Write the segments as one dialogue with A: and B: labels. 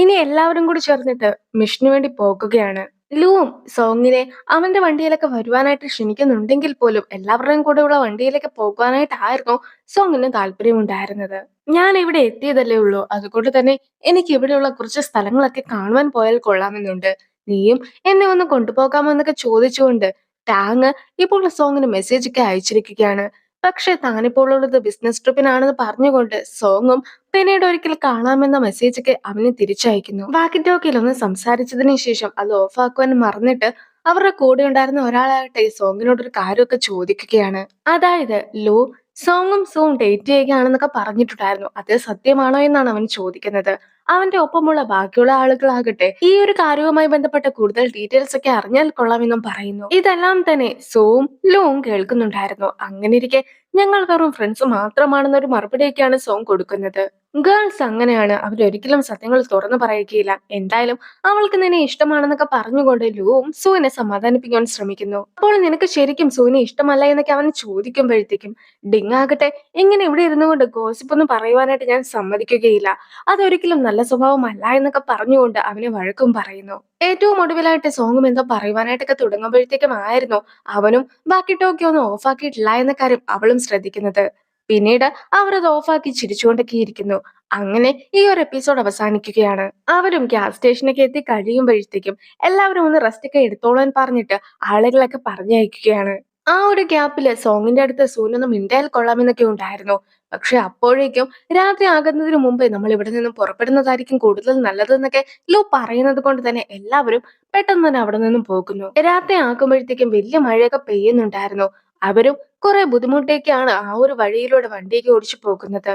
A: ഇനി എല്ലാവരും കൂടി ചേർന്നിട്ട് മിഷന് വേണ്ടി പോകുകയാണ്. ലൂവും സോങ്ങിനെ അവന്റെ വണ്ടിയിലൊക്കെ വരുവാനായിട്ട് ക്ഷണിക്കുന്നുണ്ടെങ്കിൽ പോലും എല്ലാവരുടെയും കൂടെയുള്ള വണ്ടിയിലേക്ക് പോകുവാനായിട്ടായിരുന്നു സോങ്ങിന് താല്പര്യമുണ്ടായിരുന്നത്. ഞാൻ ഇവിടെ എത്തിയതല്ലേ ഉള്ളൂ, അതുകൊണ്ട് തന്നെ എനിക്ക് ഇവിടെയുള്ള കുറച്ച് സ്ഥലങ്ങളൊക്കെ കാണുവാൻ പോയാൽ കൊള്ളാമെന്നുണ്ട്. നീയും എന്നെ ഒന്ന് കൊണ്ടുപോകാമോ എന്നൊക്കെ ചോദിച്ചുകൊണ്ട് ടാങ് ഇപ്പോൾ സോങ്ങിന് മെസ്സേജ് ഒക്കെ അയച്ചിരിക്കുകയാണ്. പക്ഷെ താനിപ്പോൾ ഉള്ളത് ബിസിനസ് ട്രിപ്പിനാണെന്ന് പറഞ്ഞുകൊണ്ട് സോങ്ങും പിന്നീട് ഒരിക്കൽ കാണാമെന്ന മെസ്സേജൊക്കെ അവന് തിരിച്ചയക്കുന്നു. വാക്കി ടോക്കിയിൽ ഒന്ന് സംസാരിച്ചതിന് ശേഷം അത് ഓഫാക്കുവാൻ മറന്നിട്ട് അവരുടെ കൂടെ ഉണ്ടായിരുന്ന ഒരാളാകട്ടെ സോങ്ങിനോട് ഒരു കാര്യമൊക്കെ ചോദിക്കുകയാണ്. അതായത് ലു സോങ്ങും സൂവും ഡേറ്റ് ചെയ്യുകയാണെന്നൊക്കെ പറഞ്ഞിട്ടുണ്ടായിരുന്നു, അത് സത്യമാണോ എന്നാണ് അവൻ ചോദിക്കുന്നത്. അവന്റെ ഒപ്പമുള്ള ബാക്കിയുള്ള ആളുകളാകട്ടെ ഈ ഒരു കാര്യവുമായി ബന്ധപ്പെട്ട കൂടുതൽ ഡീറ്റെയിൽസ് ഒക്കെ അറിഞ്ഞാൽ കൊള്ളാമെന്നും പറയുന്നു. ഇതെല്ലാം തന്നെ സൂവും ലൂവും കേൾക്കുന്നുണ്ടായിരുന്നു. അങ്ങനെ ഇരിക്കെ ഞങ്ങൾ വെറും ഫ്രണ്ട്സ് മാത്രമാണെന്നൊരു മറുപടിയൊക്കെയാണ് സോങ് കൊടുക്കുന്നത്. ഗേൾസ് അങ്ങനെയാണ്, അവരൊരിക്കലും സത്യങ്ങൾ തുറന്നു പറയുകയില്ല. എന്തായാലും അവൾക്ക് നിന്നെ ഇഷ്ടമാണെന്നൊക്കെ പറഞ്ഞുകൊണ്ട് ലൂവും സൂവിനെ സമാധാനിപ്പിക്കാൻ ശ്രമിക്കുന്നു. അപ്പോൾ നിനക്ക് ശരിക്കും സൂവിനെ ഇഷ്ടമല്ല എന്നൊക്കെ അവൻ ചോദിക്കുമ്പോഴത്തേക്കും ഡിങ് ആകട്ടെ, ഇങ്ങനെ ഇവിടെ ഇരുന്നു കൊണ്ട് ഗോസിപ്പ് ഒന്നും പറയുവാനായിട്ട് ഞാൻ സമ്മതിക്കുകയില്ല, അതൊരിക്കലും നല്ല സ്വഭാവമല്ല എന്നൊക്കെ പറഞ്ഞുകൊണ്ട് അവനെ വഴക്കും പറയുന്നു. ഏറ്റവും ഒടുവിലായിട്ട് സോങ്ങും എന്തോ പറയുവാനായിട്ടൊക്കെ തുടങ്ങുമ്പോഴത്തേക്കും ആയിരുന്നു അവനും ബാക്കി ടോക്കി ഒന്നും ഓഫാക്കിയിട്ടില്ല എന്ന കാര്യം അവളും ശ്രദ്ധിക്കുന്നത്. പിന്നീട് അവർ അത് ഓഫാക്കി ചിരിച്ചുകൊണ്ടൊക്കെ ഇരിക്കുന്നു. അങ്ങനെ ഈ ഒരു എപ്പിസോഡ് അവസാനിക്കുകയാണ്. അവരും ഗ്യാസ് സ്റ്റേഷനൊക്കെ എത്തി കഴിയുമ്പോഴത്തേക്കും എല്ലാവരും ഒന്ന് റെസ്റ്റ് ഒക്കെ എടുത്തോളാൻ പറഞ്ഞിട്ട് ആളുകളൊക്കെ പറഞ്ഞയക്കുകയാണ്. ആ ഒരു ഗ്യാപ്പില് സോങ്ങിന്റെ അടുത്ത് സൂനൊന്ന് മിണ്ടായാൽ കൊള്ളാമെന്നൊക്കെ ഉണ്ടായിരുന്നു. പക്ഷെ അപ്പോഴേക്കും രാത്രി ആകുന്നതിന് മുമ്പേ നമ്മൾ ഇവിടെ നിന്നും പുറപ്പെടുന്നതായിരിക്കും കൂടുതൽ നല്ലതെന്നൊക്കെ ലു പറയുന്നത് കൊണ്ട് തന്നെ എല്ലാവരും പെട്ടെന്ന് തന്നെ അവിടെ നിന്നും പോകുന്നു. രാത്രി ആകുമ്പോഴത്തേക്കും വലിയ മഴയൊക്കെ പെയ്യുന്നുണ്ടായിരുന്നു. അവരും കുറെ ബുദ്ധിമുട്ടേക്കാണ് ആ ഒരു വഴിയിലൂടെ വണ്ടിയൊക്കെ ഓടിച്ചു പോകുന്നത്.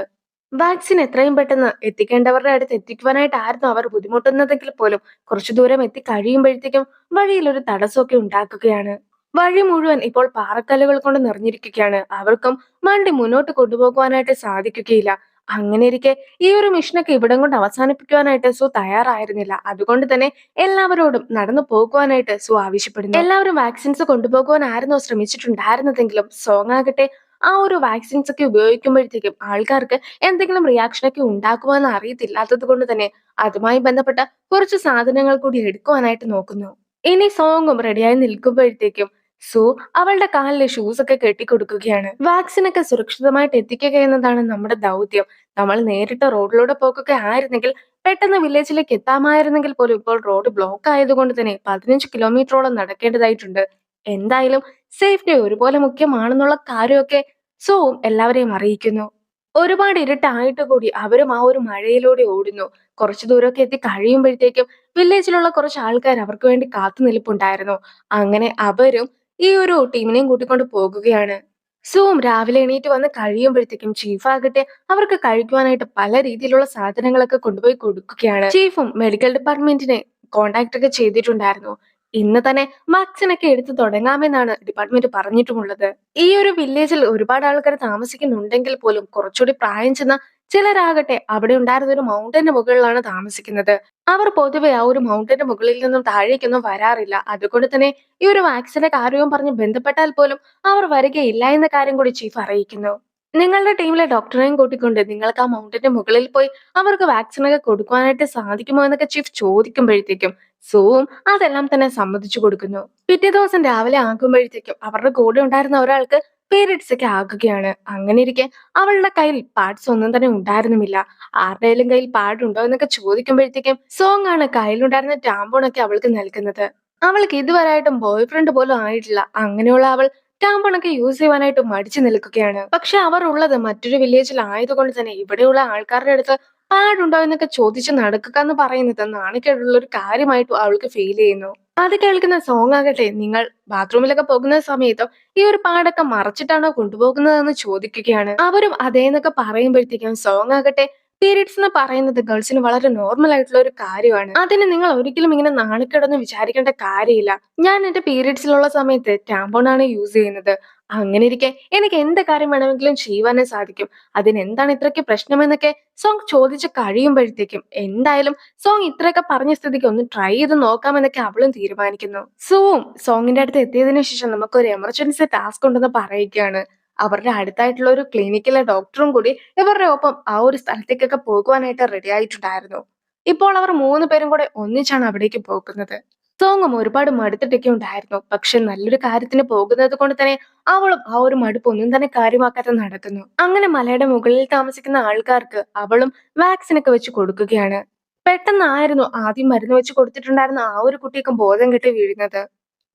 A: വാക്സിൻ എത്രയും പെട്ടെന്ന് എത്തിക്കേണ്ടവരുടെ അടുത്ത് എത്തിക്കുവാനായിട്ടായിരുന്നു അവർ ബുദ്ധിമുട്ടുന്നതെങ്കിൽ പോലും കുറച്ചു ദൂരം എത്തി കഴിയുമ്പോഴത്തേക്കും വഴിയിൽ ഒരു തടസ്സമൊക്കെ ഉണ്ടാക്കുകയാണ്. വഴി മുഴുവൻ ഇപ്പോൾ പാറക്കല്ലുകൾ കൊണ്ട് നിറഞ്ഞിരിക്കുകയാണ്. അവർക്കും വണ്ടി മുന്നോട്ട് കൊണ്ടുപോകുവാനായിട്ട് സാധിക്കുകയില്ല. അങ്ങനെ ഇരിക്കെ ഈ ഒരു മിഷനൊക്കെ ഇവിടം കൊണ്ട് അവസാനിപ്പിക്കുവാനായിട്ട് സു തയ്യാറായിരുന്നില്ല. അതുകൊണ്ട് തന്നെ എല്ലാവരോടും നടന്നു പോകുവാനായിട്ട് സു ആവശ്യപ്പെടുന്നു. എല്ലാവരും വാക്സിൻസ് കൊണ്ടുപോകുവാനായിരുന്നു ശ്രമിച്ചിട്ടുണ്ടായിരുന്നതെങ്കിലും സോങ് ആകട്ടെ ആ ഒരു വാക്സിൻസ് ഒക്കെ ഉപയോഗിക്കുമ്പോഴത്തേക്കും ആൾക്കാർക്ക് എന്തെങ്കിലും റിയാക്ഷൻ ഒക്കെ ഉണ്ടാക്കുവാന്ന് അറിയത്തില്ലാത്തത് കൊണ്ട് തന്നെ അതുമായി ബന്ധപ്പെട്ട കുറച്ച് സാധനങ്ങൾ കൂടി എടുക്കുവാനായിട്ട് നോക്കുന്നു. ഇനി സോങ്ങും റെഡിയായി നിൽക്കുമ്പോഴത്തേക്കും സു അവളുടെ കാലിലെ ഷൂസ് ഒക്കെ കെട്ടിക്കൊടുക്കുകയാണ്. വാക്സിൻ ഒക്കെ സുരക്ഷിതമായിട്ട് എത്തിക്കുക എന്നതാണ് നമ്മുടെ ദൗത്യം. നമ്മൾ നേരിട്ട് റോഡിലൂടെ പോക്കുക ആയിരുന്നെങ്കിൽ പെട്ടെന്ന് വില്ലേജിലേക്ക് എത്താമായിരുന്നെങ്കിൽ പോലും ഇപ്പോൾ റോഡ് ബ്ലോക്ക് ആയതുകൊണ്ട് തന്നെ 15 കിലോമീറ്ററോളം നടക്കേണ്ടതായിട്ടുണ്ട്. എന്തായാലും സേഫ്റ്റി ഒരുപോലെ മുഖ്യമാണെന്നുള്ള കാര്യമൊക്കെ സുവും എല്ലാവരെയും അറിയിക്കുന്നു. ഒരുപാട് ഇരുട്ടായിട്ട് കൂടി അവരും ആ ഒരു മഴയിലൂടെ ഓടുന്നു. കുറച്ചു ദൂരമൊക്കെ എത്തി കഴിയുമ്പോഴത്തേക്കും വില്ലേജിലുള്ള കുറച്ച് ആൾക്കാർ അവർക്ക് വേണ്ടി കാത്തു നിൽപ്പുണ്ടായിരുന്നു. അങ്ങനെ അവരും ഈ ഒരു ടീമിനെയും കൂട്ടിക്കൊണ്ട് പോകുകയാണ്. സുവും രാവിലെ എണീറ്റ് വന്ന് കഴിയുമ്പോഴത്തേക്കും ചീഫ് ആകട്ടെ അവർക്ക് കഴിക്കുവാനായിട്ട് പല രീതിയിലുള്ള സാധനങ്ങളൊക്കെ കൊണ്ടുപോയി കൊടുക്കുകയാണ്. ചീഫും മെഡിക്കൽ ഡിപ്പാർട്ട്മെന്റിനെ കോണ്ടാക്ട് ഒക്കെ ചെയ്തിട്ടുണ്ടായിരുന്നു. ഇന്ന് തന്നെ വാക്സിൻ ഒക്കെ എടുത്തു തുടങ്ങാമെന്നാണ് ഡിപ്പാർട്ട്മെന്റ് പറഞ്ഞിട്ടുമുള്ളത്. ഈ ഒരു വില്ലേജിൽ ഒരുപാട് ആൾക്കാർ താമസിക്കുന്നുണ്ടെങ്കിൽ പോലും കുറച്ചുകൂടി പ്രായം ചെന്ന ചിലരാകട്ടെ അവിടെ ഉണ്ടായിരുന്ന ഒരു മൗണ്ടന്റെ മുകളിലാണ് താമസിക്കുന്നത്. അവർ പൊതുവെ ആ ഒരു മൗണ്ടന്റെ മുകളിൽ നിന്നും താഴേക്കൊന്നും വരാറില്ല. അതുകൊണ്ട് തന്നെ ഈ ഒരു വാക്സിന്റെ കാര്യവും പറഞ്ഞ് ബന്ധപ്പെട്ടാൽ പോലും അവർ വരികയില്ല എന്ന കാര്യം കൂടി ചീഫ് അറിയിക്കുന്നു. നിങ്ങളുടെ ടീമിലെ ഡോക്ടറെയും കൂട്ടിക്കൊണ്ട് നിങ്ങൾക്ക് ആ മൗണ്ടന്റെ മുകളിൽ പോയി അവർക്ക് വാക്സിൻ ഒക്കെ കൊടുക്കുവാനായിട്ട് സാധിക്കുമോ എന്നൊക്കെ ചീഫ് ചോദിക്കുമ്പോഴത്തേക്കും സുവും അതെല്ലാം തന്നെ സമ്മതിച്ചു കൊടുക്കുന്നു. പിറ്റേ ദിവസം രാവിലെ ആകുമ്പോഴത്തേക്കും അവരുടെ കൂടെ ഉണ്ടായിരുന്ന ഒരാൾക്ക് പീരിയഡ്സ് ഒക്കെ ആകുകയാണ്. അങ്ങനെ ഇരിക്കെ അവളുടെ കയ്യിൽ പാഡ്സ് ഒന്നും തന്നെ ഉണ്ടായിരുന്നുമില്ല. ആരുടെയും കയ്യിൽ പാഡ് ഉണ്ടോ എന്നൊക്കെ ചോദിക്കുമ്പോഴത്തേക്കും സോങ് ആണ് കയ്യിലുണ്ടായിരുന്ന ടാമ്പോൺ ഒക്കെ അവൾക്ക് നൽകുന്നത്. അവൾക്ക് ഇതുവരെയായിട്ടും ബോയ് ഫ്രണ്ട് പോലും ആയിട്ടില്ല. അങ്ങനെയുള്ള അവൾ ടാമ്പോൺ ഒക്കെ യൂസ് ചെയ്യുവാനായിട്ട് മടിച്ചു നിൽക്കുകയാണ്. പക്ഷെ അവർ ഉള്ളത് മറ്റൊരു വില്ലേജിൽ ആയതുകൊണ്ട് തന്നെ ഇവിടെയുള്ള ആൾക്കാരുടെ അടുത്ത് പാടുണ്ടോ എന്നൊക്കെ ചോദിച്ച് നടക്കുക എന്ന് പറയുന്നത് നാണക്കേടുള്ള ഒരു കാര്യമായിട്ട് അവൾക്ക് ഫീൽ ചെയ്യുന്നു. അത് കേൾക്കുന്ന സോങ് ആകട്ടെ, നിങ്ങൾ ബാത്റൂമിലൊക്കെ പോകുന്ന സമയത്തോ ഈ ഒരു പാടൊക്കെ മറച്ചിട്ടാണോ കൊണ്ടുപോകുന്നതെന്ന് ചോദിക്കുകയാണ്. അവരും അതേന്നൊക്കെ പറയുമ്പോഴത്തേക്കും സോങ് ആകട്ടെ, പീരീഡ്സ് എന്ന് പറയുന്നത് ഗേൾസിന് വളരെ നോർമൽ ആയിട്ടുള്ള ഒരു കാര്യമാണ്. അതിന് നിങ്ങൾ ഒരിക്കലും ഇങ്ങനെ നാണക്കേടൊന്നും വിചാരിക്കേണ്ട കാര്യമില്ല. ഞാൻ എന്റെ പീരീഡ്സിലുള്ള സമയത്ത് ടാമ്പോൺ ആണ് യൂസ് ചെയ്യുന്നത്. അങ്ങനെ ഇരിക്കെ എനിക്ക് എന്ത് കാര്യം വേണമെങ്കിലും ചെയ്യുവാനേ സാധിക്കും. അതിനെന്താണ് ഇത്രയ്ക്ക് പ്രശ്നമെന്നൊക്കെ സോങ് ചോദിച്ച് കഴിയുമ്പോഴത്തേക്കും എന്തായാലും സോങ് ഇത്രയൊക്കെ പറഞ്ഞ സ്ഥിതിക്ക് ഒന്ന് ട്രൈ ചെയ്ത് നോക്കാമെന്നൊക്കെ അവളും തീരുമാനിക്കുന്നു. സുവും സോങ്ങിന്റെ അടുത്ത് എത്തിയതിനു ശേഷം നമുക്കൊരു എമർജൻസി ടാസ്ക് ഉണ്ടെന്ന് പറയുകയാണ്. അവരുടെ അടുത്തായിട്ടുള്ള ഒരു ക്ലിനിക്കിലെ ഡോക്ടറും കൂടി ഇവരുടെ ഒപ്പം ആ ഒരു സ്ഥലത്തേക്കൊക്കെ പോകുവാനായിട്ട് റെഡി ആയിട്ടുണ്ടായിരുന്നു. ഇപ്പോൾ അവർ 3 പേരും കൂടെ ഒന്നിച്ചാണ് അവിടേക്ക് പോകുന്നത്. സോങ്ങും ഒരുപാട് മടുത്തിട്ടൊക്കെ ഉണ്ടായിരുന്നു. പക്ഷെ നല്ലൊരു കാര്യത്തിന് പോകുന്നത് കൊണ്ട് തന്നെ അവളും ആ ഒരു മടുപ്പ് ഒന്നും തന്നെ കാര്യമാക്കാതെ നടക്കുന്നു. അങ്ങനെ മലയുടെ മുകളിൽ താമസിക്കുന്ന ആൾക്കാർക്ക് അവളും വാക്സിൻ ഒക്കെ വെച്ച് കൊടുക്കുകയാണ്. പെട്ടെന്നായിരുന്നു ആദ്യം മരുന്ന് വെച്ച് കൊടുത്തിട്ടുണ്ടായിരുന്ന ആ ഒരു കുട്ടിക്ക് ബോധം കെട്ട് വീഴുന്നത്.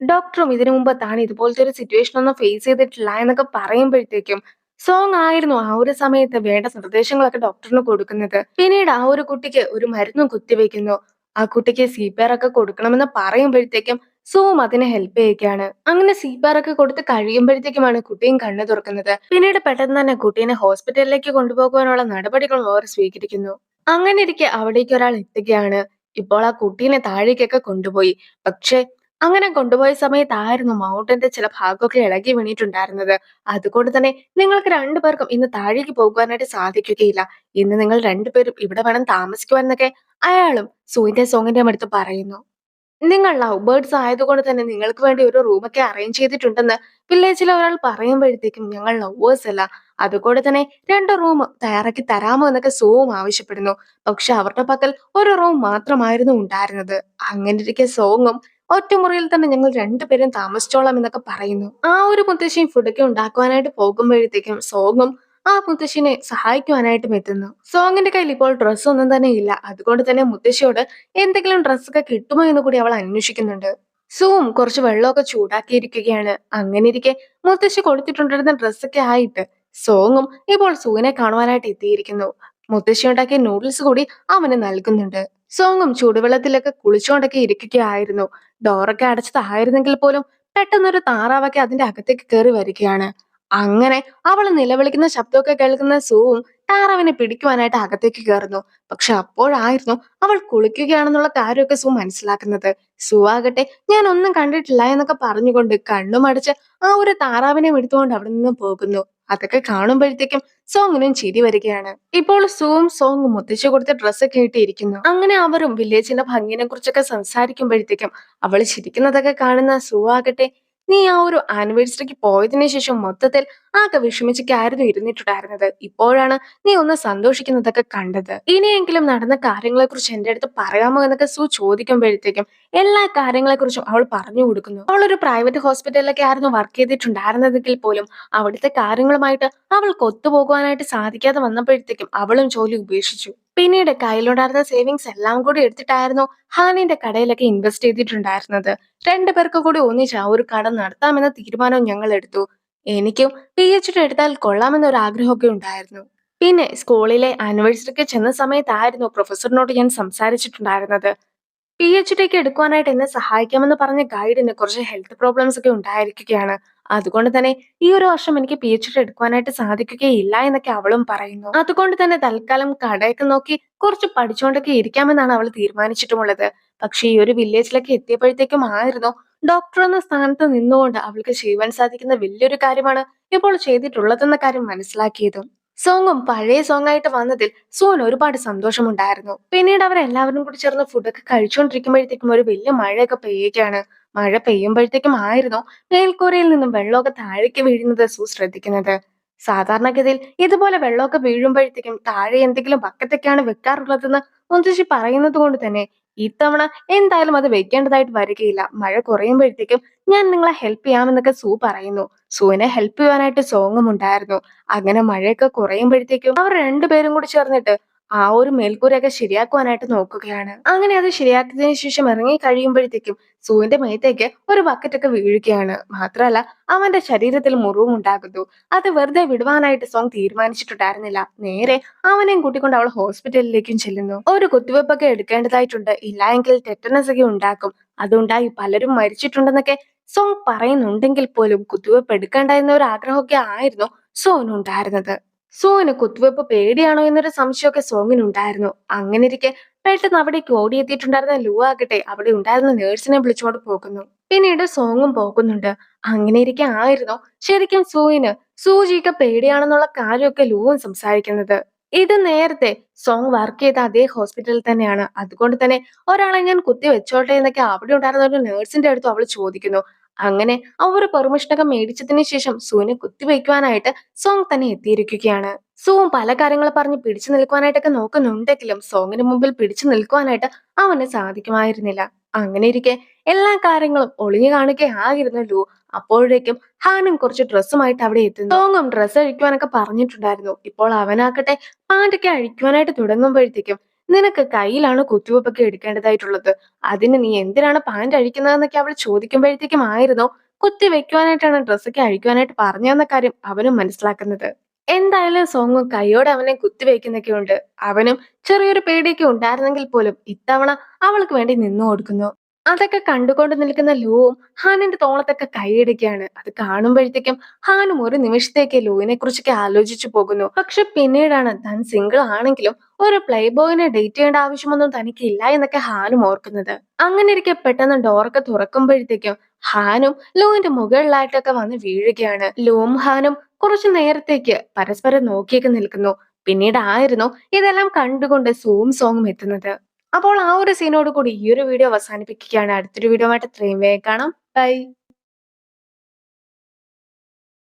A: ഡോക്ടറും ഇതിനു മുമ്പ് താൻ ഇതുപോലത്തെ ഒരു സിറ്റുവേഷൻ ഒന്നും ഫേസ് ചെയ്തിട്ടില്ല എന്നൊക്കെ പറയുമ്പോഴത്തേക്കും സോങ് ആയിരുന്നു ആ ഒരു സമയത്ത് വേണ്ട നിർദ്ദേശങ്ങളൊക്കെ ഡോക്ടറിന് കൊടുക്കുന്നത്. പിന്നീട് ആ ഒരു കുട്ടിക്ക് ഒരു മരുന്നും കുത്തിവെക്കുന്നു. ആ കുട്ടിക്ക് CPR ഒക്കെ കൊടുക്കണമെന്ന് പറയുമ്പോഴത്തേക്കും സോം അതിനെ ഹെൽപ്പ് ചെയ്യുകയാണ്. അങ്ങനെ CPR ഒക്കെ കൊടുത്ത് കഴിയുമ്പോഴത്തേക്കുമാണ് കുട്ടിയും കണ്ണു തുറക്കുന്നത്. പിന്നീട് പെട്ടെന്ന് തന്നെ കുട്ടീനെ ഹോസ്പിറ്റലിലേക്ക് കൊണ്ടുപോകുവാനുള്ള നടപടികളും അവർ സ്വീകരിക്കുന്നു. അങ്ങനെ ഇരിക്കെ അവിടേക്ക് ഒരാൾ എത്തുകയാണ്. ഇപ്പോൾ ആ കുട്ടീനെ താഴേക്കൊക്കെ കൊണ്ടുപോയി. പക്ഷെ അങ്ങനെ കൊണ്ടുപോയ സമയത്തായിരുന്നു മൗണ്ടന്റെ ചില ഭാഗമൊക്കെ ഇളകി വീണിട്ടുണ്ടായിരുന്നത്. അതുകൊണ്ട് തന്നെ നിങ്ങൾക്ക് രണ്ടുപേർക്കും ഇന്ന് താഴേക്ക് പോകുവാനായിട്ട് സാധിക്കുകയില്ല. ഇന്ന് നിങ്ങൾ രണ്ടുപേരും ഇവിടെ വേണം താമസിക്കുവാൻ എന്നൊക്കെ അയാളും സോങ്ങിന്റെയും അടുത്ത് പറയുന്നു. നിങ്ങൾ ലവ് ബേർഡ്സ് ആയതുകൊണ്ട് തന്നെ നിങ്ങൾക്ക് വേണ്ടി ഒരു റൂമൊക്കെ അറേഞ്ച് ചെയ്തിട്ടുണ്ടെന്ന് വില്ലേജിലെ ഒരാൾ പറയുമ്പോഴത്തേക്കും ഞങ്ങൾ ലവേഴ്സ് അല്ല. അതുകൊണ്ട് തന്നെ 2 റൂം തയ്യാറാക്കി തരാമോ എന്നൊക്കെ സോവും ആവശ്യപ്പെടുന്നു. പക്ഷെ അവരുടെ പക്കൽ ഒരു റൂം മാത്രമായിരുന്നു ഉണ്ടായിരുന്നത്. അങ്ങനെ ഇരിക്കെ സോങ്ങും ഒറ്റമുറിയിൽ തന്നെ ഞങ്ങൾ രണ്ടുപേരും താമസിച്ചോളാം എന്നൊക്കെ പറയുന്നു. ആ ഒരു മുത്തശ്ശിയും ഫുഡൊക്കെ ഉണ്ടാക്കുവാനായിട്ട് പോകുമ്പോഴത്തേക്കും സോങ്ങും ആ മുത്തശ്ശിനെ സഹായിക്കുവാനായിട്ടും എത്തുന്നു. സോങ്ങിന്റെ കയ്യിൽ ഇപ്പോൾ ഡ്രസ്സ് ഒന്നും തന്നെ ഇല്ല. അതുകൊണ്ട് തന്നെ മുത്തശ്ശിയോട് എന്തെങ്കിലും ഡ്രസ്സൊക്കെ കിട്ടുമോ എന്ന് കൂടി അവൾ അന്വേഷിക്കുന്നുണ്ട്. സുവും കുറച്ച് വെള്ളമൊക്കെ ചൂടാക്കിയിരിക്കുകയാണ്. അങ്ങനെ ഇരിക്കെ മുത്തശ്ശി കൊടുത്തിട്ടുണ്ടായിരുന്ന ഡ്രസ്സൊക്കെ ആയിട്ട് സോങ്ങും ഇപ്പോൾ സുവിനെ കാണുവാനായിട്ട് എത്തിയിരിക്കുന്നു. മുത്തശ്ശി ഉണ്ടാക്കിയ നൂഡിൽസ് കൂടി അവന് നൽകുന്നുണ്ട്. സോങ്ങും ചൂടുവെള്ളത്തിലൊക്കെ കുളിച്ചുകൊണ്ടൊക്കെ ഇരിക്കുകയായിരുന്നു. ഡോറൊക്കെ അടച്ചതായിരുന്നെങ്കിൽ പോലും പെട്ടെന്നൊരു താറാവൊക്കെ അതിന്റെ അകത്തേക്ക് കയറി വരികയാണ്. അങ്ങനെ അവൾ നിലവിളിക്കുന്ന ശബ്ദമൊക്കെ കേൾക്കുന്ന സുവും താറാവിനെ പിടിക്കുവാനായിട്ട് അകത്തേക്ക് കയറുന്നു. പക്ഷെ അപ്പോഴായിരുന്നു അവൾ കുളിക്കുകയാണെന്നുള്ള കാര്യമൊക്കെ സു മനസ്സിലാക്കുന്നത്. സു ആകട്ടെ ഞാൻ ഒന്നും കണ്ടിട്ടില്ല എന്നൊക്കെ പറഞ്ഞുകൊണ്ട് കണ്ണുമടച്ച് ആ ഒരു താറാവിനെ എടുത്തുകൊണ്ട് അവിടെ നിന്ന് പോകുന്നു. അതൊക്കെ കാണുമ്പോഴത്തേക്കും സോങ്ങിനും ചിരി വരികയാണ്. ഇപ്പോൾ സുവും സോങ്ങും മുത്തശ്ശി കൊടുത്ത ഡ്രസ്സൊക്കെ ഇട്ടിരിക്കുന്നു. അങ്ങനെ അവരും വില്ലേജിന്റെ ഭംഗിനെ കുറിച്ചൊക്കെ സംസാരിക്കുമ്പോഴത്തേക്കും അവൾ ചിരിക്കുന്നതൊക്കെ കാണുന്ന സു ആകട്ടെ നീ ആ ഒരു ആനിവേഴ്സറിക്ക് പോയതിനു ശേഷം മൊത്തത്തിൽ ആകെ വിഷമിച്ചൊക്കെയായിരുന്നു ഇരുന്നിട്ടുണ്ടായിരുന്നത്. ഇപ്പോഴാണ് നീ ഒന്ന് സന്തോഷിക്കുന്നതൊക്കെ കണ്ടത്. ഇനിയെങ്കിലും നടന്ന കാര്യങ്ങളെ കുറിച്ച് എന്റെ അടുത്ത് പറയാമോ എന്നൊക്കെ സു ചോദിക്കുമ്പോഴത്തേക്കും എല്ലാ കാര്യങ്ങളെ കുറിച്ചും അവൾ പറഞ്ഞു കൊടുക്കുന്നു. അവൾ ഒരു പ്രൈവറ്റ് ഹോസ്പിറ്റലിലൊക്കെ ആയിരുന്നു വർക്ക് ചെയ്തിട്ടുണ്ടായിരുന്നതെങ്കിൽ പോലും അവിടുത്തെ കാര്യങ്ങളുമായിട്ട് അവൾക്ക് ഒത്തുപോകുവാനായിട്ട് സാധിക്കാതെ വന്നപ്പോഴത്തേക്കും അവളും ജോലി ഉപേക്ഷിച്ചു. പിന്നീട് കയ്യിലുണ്ടായിരുന്ന സേവിങ്സ് എല്ലാം കൂടി എടുത്തിട്ടായിരുന്നു ഹാനിന്റെ കടയിലൊക്കെ ഇൻവെസ്റ്റ് ചെയ്തിട്ടുണ്ടായിരുന്നത്. രണ്ടുപേർക്ക് കൂടി ഒന്നിച്ച് ആ ഒരു കട നടത്താമെന്ന തീരുമാനവും ഞങ്ങൾ എടുത്തു. എനിക്കും PhD എടുത്താൽ കൊള്ളാമെന്നൊരു ആഗ്രഹമൊക്കെ ഉണ്ടായിരുന്നു. പിന്നെ സ്കൂളിലെ ആനിവേഴ്സറിക്ക് ചെന്ന സമയത്തായിരുന്നു പ്രൊഫസറിനോട് ഞാൻ സംസാരിച്ചിട്ടുണ്ടായിരുന്നത്. PhD ഒക്കെ എടുക്കുവാനായിട്ട് എന്നെ സഹായിക്കാമെന്ന് പറഞ്ഞ ഗൈഡിന് കുറച്ച് ഹെൽത്ത് പ്രോബ്ലംസ് ഒക്കെ ഉണ്ടായിരിക്കുകയാണ്. അതുകൊണ്ട് തന്നെ ഈ ഒരു വർഷം എനിക്ക് PhD എടുക്കുവാനായിട്ട് സാധിക്കുകയില്ല എന്നൊക്കെ അവളും പറയുന്നു. അതുകൊണ്ട് തന്നെ തൽക്കാലം കടയൊക്കെ നോക്കി കുറച്ച് പഠിച്ചുകൊണ്ടൊക്കെ ഇരിക്കാമെന്നാണ് അവൾ തീരുമാനിച്ചിട്ടുമുള്ളത്. പക്ഷെ ഈ ഒരു വില്ലേജിലൊക്കെ എത്തിയപ്പോഴത്തേക്കും ആയിരുന്നു ഡോക്ടർ എന്ന സ്ഥാനത്ത് നിന്നുകൊണ്ട് അവൾക്ക് ചെയ്യുവാൻ സാധിക്കുന്ന വലിയൊരു കാര്യമാണ് ഇപ്പോൾ ചെയ്തിട്ടുള്ളതെന്ന കാര്യം മനസ്സിലാക്കിയതും. സോങ്ങും പഴയ സോങ് ആയിട്ട് വന്നതിൽ സോന് ഒരുപാട് സന്തോഷമുണ്ടായിരുന്നു. പിന്നീട് അവരെല്ലാവരും കൂടി ചേർന്ന് ഫുഡൊക്കെ കഴിച്ചുകൊണ്ടിരിക്കുമ്പോഴത്തേക്കും ഒരു വലിയ മഴയൊക്കെ പെയ്യുകയാണ്. മഴ പെയ്യുമ്പോഴത്തേക്കും ആയിരുന്നു മേൽക്കൂരയിൽ നിന്നും വെള്ളമൊക്കെ താഴേക്ക് വീഴുന്നത് സു ശ്രദ്ധിക്കുന്നത്. സാധാരണഗതിയിൽ ഇതുപോലെ വെള്ളമൊക്കെ വീഴുമ്പോഴത്തേക്കും താഴെ എന്തെങ്കിലും ബക്കറ്റൊക്കെയാണ് വെക്കാറുള്ളതെന്ന് മുത്തശ്ശി പറയുന്നത് കൊണ്ട് തന്നെ ഇത്തവണ എന്തായാലും അത് വെക്കേണ്ടതായിട്ട് വരികയില്ല. മഴ കുറയുമ്പോഴത്തേക്കും ഞാൻ നിങ്ങളെ ഹെൽപ്പ് ചെയ്യാമെന്നൊക്കെ സു പറയുന്നു. സുവിനെ ഹെൽപ്പ് ചെയ്യാനായിട്ട് സോങ്ങും ഉണ്ടായിരുന്നു. അങ്ങനെ മഴയൊക്കെ കുറയുമ്പോഴത്തേക്കും അവർ രണ്ടുപേരും കൂടി ചേർന്നിട്ട് ആ ഒരു മേൽക്കൂരയൊക്കെ ശരിയാക്കുവാനായിട്ട് നോക്കുകയാണ്. അങ്ങനെ അത് ശരിയാക്കിയതിനു ശേഷം ഇറങ്ങി കഴിയുമ്പോഴത്തേക്കും സുവിന്റെ മേത്തേക്ക് ഒരു ബക്കറ്റൊക്കെ വീഴുകയാണ്. മാത്രമല്ല അവന്റെ ശരീരത്തിൽ മുറിവും ഉണ്ടാകുന്നു. അത് വെറുതെ വിടുവാനായിട്ട് സോങ് തീരുമാനിച്ചിട്ടുണ്ടായിരുന്നില്ല. നേരെ അവനെയും കൂട്ടിക്കൊണ്ട് അവൾ ഹോസ്പിറ്റലിലേക്കും ചെല്ലുന്നു. ഒരു കുത്തിവെപ്പൊക്കെ എടുക്കേണ്ടതായിട്ടുണ്ട്. ഇല്ല എങ്കിൽ ടെറ്റനസ് ഒക്കെ ഉണ്ടാക്കും. അതുണ്ടായി പലരും മരിച്ചിട്ടുണ്ടെന്നൊക്കെ സോങ് പറയുന്നുണ്ടെങ്കിൽ പോലും കുത്തിവെപ്പ് എടുക്കേണ്ട എന്ന ഒരു ആഗ്രഹമൊക്കെ ആയിരുന്നു സോനുണ്ടായിരുന്നത്. സോന് കുത്തിവെപ്പ് പേടിയാണോ എന്നൊരു സംശയമൊക്കെ സോങ്ങിനുണ്ടായിരുന്നു. അങ്ങനെ ഇരിക്കെ പെട്ടെന്ന് അവിടേക്ക് ഓടിയെത്തിയിട്ടുണ്ടായിരുന്ന ലു ആകട്ടെ അവിടെ ഉണ്ടായിരുന്ന നേഴ്സിനെ വിളിച്ചുകൊണ്ട് പോകുന്നു. പിന്നീട് സോങ്ങും പോകുന്നുണ്ട്. അങ്ങനെ ഇരിക്കെ ആയിരുന്നു ശരിക്കും സൂചിക്ക് പേടിയാണെന്നുള്ള കാര്യമൊക്കെ ലൂവും സംസാരിക്കുന്നത്. ഇത് നേരത്തെ സോങ് വർക്ക് ചെയ്ത അതേ ഹോസ്പിറ്റലിൽ തന്നെയാണ്. അതുകൊണ്ട് തന്നെ ഒരാളെ ഞാൻ കുത്തി വെച്ചോട്ടെ എന്നൊക്കെ അവിടെ ഉണ്ടായിരുന്ന ഒരു നേഴ്സിന്റെ അടുത്ത് അവൾ ചോദിക്കുന്നു. അങ്ങനെ ആ ഒരു പെർമിഷനൊക്കെ മേടിച്ചതിന് ശേഷം സൂനെ കുത്തിവെക്കുവാനായിട്ട് സോങ് തന്നെ എത്തിയിരിക്കുകയാണ്. സുവും പല കാര്യങ്ങൾ പറഞ്ഞ് പിടിച്ചു നിൽക്കുവാനായിട്ടൊക്കെ നോക്കുന്നുണ്ടെങ്കിലും സോങ്ങിന് മുമ്പിൽ പിടിച്ചു നിൽക്കുവാനായിട്ട് അവന് സാധിക്കുമായിരുന്നില്ല. അങ്ങനെ ഇരിക്കെ എല്ലാ കാര്യങ്ങളും ഒളിഞ്ഞു കാണുകയായിരുന്നു ലു. അപ്പോഴേക്കും ഹാനും കുറച്ച് ഡ്രസ്സുമായിട്ട് അവിടെ എത്തുന്നു. സോങ്ങും ഡ്രസ്സ് അഴിക്കുവാനൊക്കെ പറഞ്ഞിട്ടുണ്ടായിരുന്നു. ഇപ്പോൾ അവനാകട്ടെ പാൻറ്റൊക്കെ അഴിക്കുവാനായിട്ട് തുടങ്ങുമ്പോഴത്തേക്കും നിനക്ക് കയ്യിലാണ് കുത്തിവെപ്പൊക്കെ എടുക്കേണ്ടതായിട്ടുള്ളത്. അതിന് നീ എന്തിനാണ് പാൻറ് അഴിക്കുന്നതെന്നൊക്കെ അവൾ ചോദിക്കുമ്പോഴത്തേക്കും ആയിരുന്നു കുത്തി വെക്കുവാനായിട്ടാണ് ഡ്രസ്സൊക്കെ അഴിക്കുവാനായിട്ട് പറഞ്ഞതെന്ന കാര്യം അവനും മനസ്സിലാക്കുന്നത്. എന്തായാലും സോങ്ങും കൈയോടെ അവനെ കുത്തിവെക്കുന്നൊക്കെ ഉണ്ട്. അവനും ചെറിയൊരു പേടിയൊക്കെ ഉണ്ടായിരുന്നെങ്കിൽ പോലും ഇത്തവണ അവൾക്ക് വേണ്ടി നിന്നു കൊടുക്കുന്നു. അതൊക്കെ കണ്ടുകൊണ്ട് നിൽക്കുന്ന ലൂവും ഹാനിന്റെ തോളത്തൊക്കെ കൈയിടുകയാണ്. അത് കാണുമ്പോഴത്തേക്കും ഹാനും ഒരു നിമിഷത്തേക്ക് ലൂവിനെ കുറിച്ചൊക്കെ ആലോചിച്ചു പോകുന്നു. പക്ഷെ പിന്നീടാണ് താൻ സിംഗിൾ ആണെങ്കിലും ഒരു പ്ലേ ബോയിനെ ഡേറ്റ് ചെയ്യേണ്ട ആവശ്യമൊന്നും തനിക്കില്ല എന്നൊക്കെ ഹാനും ഓർക്കുന്നത്. അങ്ങനെ ഇരിക്കെ പെട്ടെന്ന് ഡോറൊക്കെ തുറക്കുമ്പോഴത്തേക്കും ഹാനും ലൂവിന്റെ മുകളിലായിട്ടൊക്കെ വന്ന് വീഴുകയാണ്. ലൂവും ഹാനും കുറച്ചു നേരത്തേക്ക് പരസ്പരം നോക്കിയൊക്കെ നിൽക്കുന്നു. പിന്നീടായിരുന്നു ഇതെല്ലാം കണ്ടുകൊണ്ട് സൂവും സോങ്ങും എത്തുന്നത്. അപ്പോൾ ആ ഒരു സീനോട് കൂടി ഈ ഒരു വീഡിയോ അവസാനിപ്പിക്കുകയാണ്. അടുത്തൊരു വീഡിയോ ആയിട്ട് എത്രയും വേഗം കാണാം. ബൈ.